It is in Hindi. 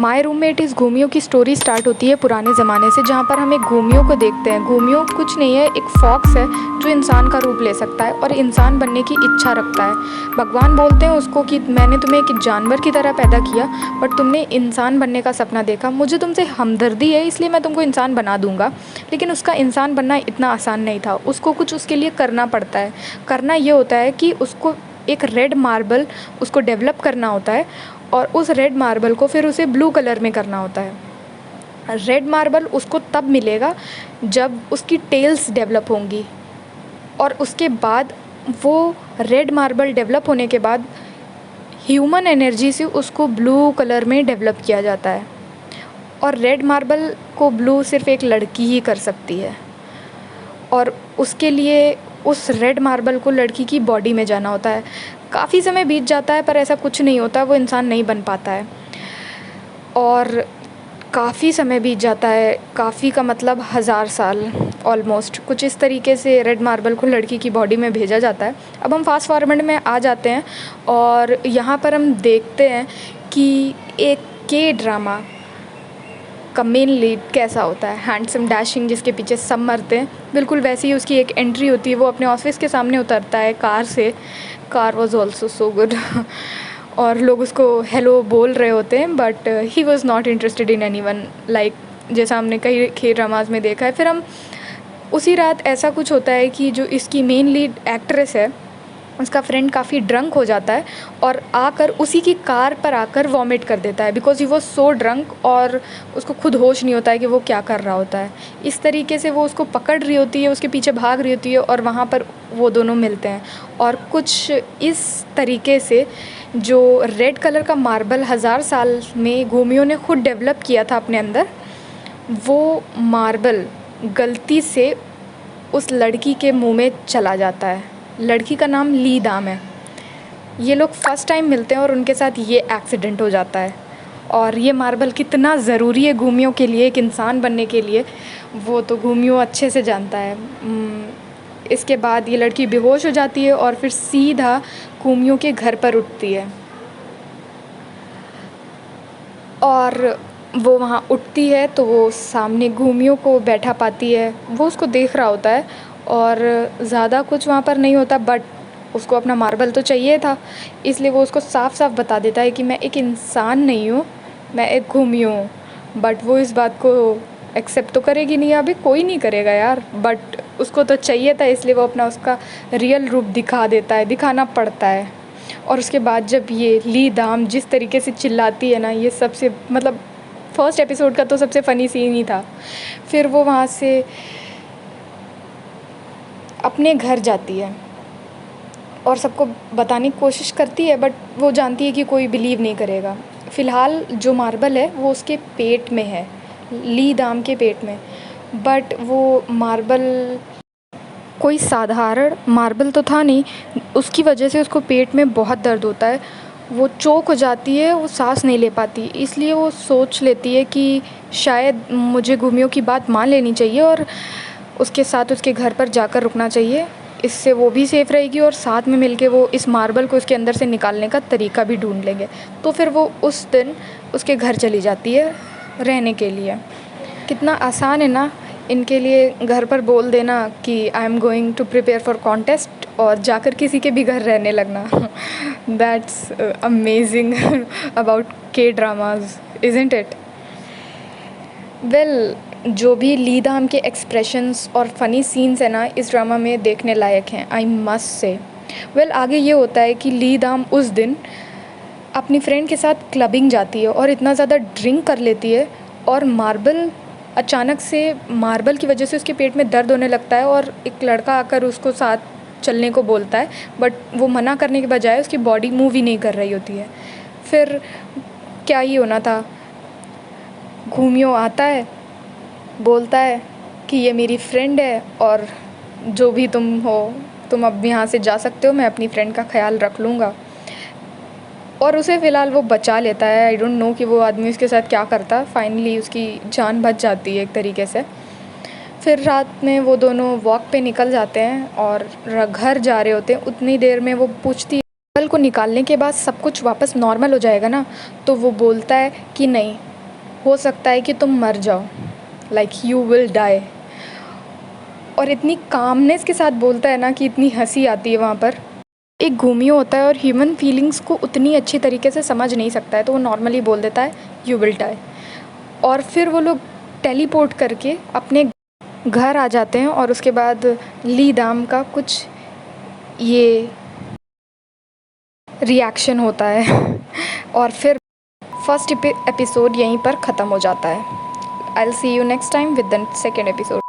माय रूममेट इस घूमियों की स्टोरी स्टार्ट होती है पुराने ज़माने से, जहाँ पर हम एक घूमियों को देखते हैं। घूमियों कुछ नहीं है, एक फॉक्स है जो इंसान का रूप ले सकता है और इंसान बनने की इच्छा रखता है। भगवान बोलते हैं उसको कि मैंने तुम्हें एक जानवर की तरह पैदा किया, बट तुमने इंसान बनने का सपना देखा। मुझे तुमसे हमदर्दी है, इसलिए मैं तुमको इंसान बना दूँगा। लेकिन उसका इंसान बनना इतना आसान नहीं था, उसको कुछ उसके लिए करना पड़ता है। करना ये होता है कि उसको एक रेड मार्बल उसको डेवलप करना होता है और उस रेड मार्बल को फिर उसे ब्लू कलर में करना होता है। रेड मार्बल उसको तब मिलेगा जब उसकी टेल्स डेवलप होंगी, और उसके बाद वो रेड मार्बल डेवलप होने के बाद ह्यूमन एनर्जी से उसको ब्लू कलर में डेवलप किया जाता है। और रेड मार्बल को ब्लू सिर्फ एक लड़की ही कर सकती है, और उसके लिए उस रेड मार्बल को लड़की की बॉडी में जाना होता है। काफ़ी समय बीत जाता है पर ऐसा कुछ नहीं होता, वो इंसान नहीं बन पाता है। और काफ़ी समय बीत जाता है, काफ़ी का मतलब 1000 साल ऑलमोस्ट, कुछ इस तरीके से रेड मार्बल को लड़की की बॉडी में भेजा जाता है। अब हम फास्ट फॉरवर्ड में आ जाते हैं और यहाँ पर हम देखते हैं कि एक के ड्रामा का मेन लीड कैसा होता है। हैंडसम डैशिंग, जिसके पीछे सब मरते हैं, बिल्कुल वैसे ही उसकी एक एंट्री होती है। वो अपने ऑफिस के सामने उतरता है कार से। Car was also so good और लोग उसको हेलो बोल रहे होते हैं, but he was not interested in any one, like जैसा हमने कई के ड्रामाज में देखा है। फिर हम उसी रात ऐसा कुछ होता है कि जो इसकी मेन लीड एक्ट्रेस है, उसका फ्रेंड काफ़ी ड्रंक हो जाता है और आकर उसी की कार पर आकर वॉमिट कर देता है, बिकॉज़ ही वो सो ड्रंक, और उसको खुद होश नहीं होता है कि वो क्या कर रहा होता है। इस तरीके से वो उसको पकड़ रही होती है, उसके पीछे भाग रही होती है, और वहाँ पर वो दोनों मिलते हैं। और कुछ इस तरीके से जो रेड कलर का मार्बल 1000 साल में घूमियों ने खुद डेवलप किया था अपने अंदर, वो मार्बल गलती से उस लड़की के मुंह में चला जाता है। लड़की का नाम ली दाम है। ये लोग फर्स्ट टाइम मिलते हैं और उनके साथ ये एक्सीडेंट हो जाता है। और ये मार्बल कितना ज़रूरी है घूमियों के लिए, एक इंसान बनने के लिए, वो तो घूमियों अच्छे से जानता है। इसके बाद ये लड़की बेहोश हो जाती है और फिर सीधा घूमियों के घर पर उठती है। और वो वहाँ उठती है तो वो सामने घूमियों को बैठा पाती है। वो उसको देख रहा होता है और ज़्यादा कुछ वहाँ पर नहीं होता, बट उसको अपना मार्बल तो चाहिए था, इसलिए वो उसको साफ साफ बता देता है कि मैं एक इंसान नहीं हूँ, मैं एक घूमी हूँ। बट वो इस बात को एक्सेप्ट तो करेगी नहीं, अभी कोई नहीं करेगा यार, बट उसको तो चाहिए था, इसलिए वो अपना उसका रियल रूप दिखा देता है, दिखाना पड़ता है। और उसके बाद जब ये ली दाम जिस तरीके से चिल्लाती है ना, ये सबसे मतलब फर्स्ट एपिसोड का तो सबसे फ़नी सीन ही था। फिर वो वहाँ से अपने घर जाती है और सबको बताने की कोशिश करती है, बट वो जानती है कि कोई बिलीव नहीं करेगा। फ़िलहाल जो मार्बल है वो उसके पेट में है, ली दाम के पेट में, बट वो मार्बल कोई साधारण मार्बल तो था नहीं। उसकी वजह से उसको पेट में बहुत दर्द होता है, वो चोक हो जाती है, वो सांस नहीं ले पाती। इसलिए वो सोच लेती है कि शायद मुझे घूमियों की बात मान लेनी चाहिए और उसके साथ उसके घर पर जाकर रुकना चाहिए। इससे वो भी सेफ़ रहेगी और साथ में मिलके वो इस मार्बल को उसके अंदर से निकालने का तरीका भी ढूंढ लेंगे। तो फिर वो उस दिन उसके घर चली जाती है रहने के लिए। कितना आसान है ना इनके लिए घर पर बोल देना कि I am going to prepare for contest, और जाकर किसी के भी घर रहने लगना। That's amazing about K dramas, isn't it? Well, जो भी ली दाम के एक्सप्रेशंस और फ़नी सीन्स है ना, इस ड्रामा में देखने लायक हैं, आई मस्ट से। वेल, आगे ये होता है कि ली दाम उस दिन अपनी फ्रेंड के साथ क्लबिंग जाती है और इतना ज़्यादा ड्रिंक कर लेती है, और मार्बल अचानक से मार्बल की वजह से उसके पेट में दर्द होने लगता है, और एक लड़का आकर उसको साथ चलने को बोलता है, बट वो मना करने के बजाय उसकी बॉडी मूव ही नहीं कर रही होती है। फिर क्या ही होना था, घूमियों आता है, बोलता है कि ये मेरी फ्रेंड है और जो भी तुम हो, तुम अब यहाँ से जा सकते हो, मैं अपनी फ्रेंड का ख्याल रख लूँगा। और उसे फ़िलहाल वो बचा लेता है। आई डोंट नो कि वो आदमी उसके साथ क्या करता, फाइनली उसकी जान बच जाती है एक तरीके से। फिर रात में वो दोनों वॉक पे निकल जाते हैं और घर जा रहे होते हैं। उतनी देर में वो पूछती है, कल को निकालने के बाद सब कुछ वापस नॉर्मल हो जाएगा ना? तो वो बोलता है कि नहीं, हो सकता है कि तुम मर जाओ, लाइक यू विल डाई। और इतनी कामनेस के साथ बोलता है ना कि इतनी हंसी आती है वहाँ पर। एक घूमियो होता है और ह्यूमन फीलिंग्स को उतनी अच्छी तरीके से समझ नहीं सकता है, तो वो नॉर्मली बोल देता है यू विल डाई। और फिर वो लोग टेलीपोर्ट करके अपने घर आ जाते हैं और उसके बाद ली दाम का कुछ ये रिएक्शन होता है और फिर फर्स्ट एपिसोड यहीं पर ख़त्म हो जाता है। I will see you next time with the second episode.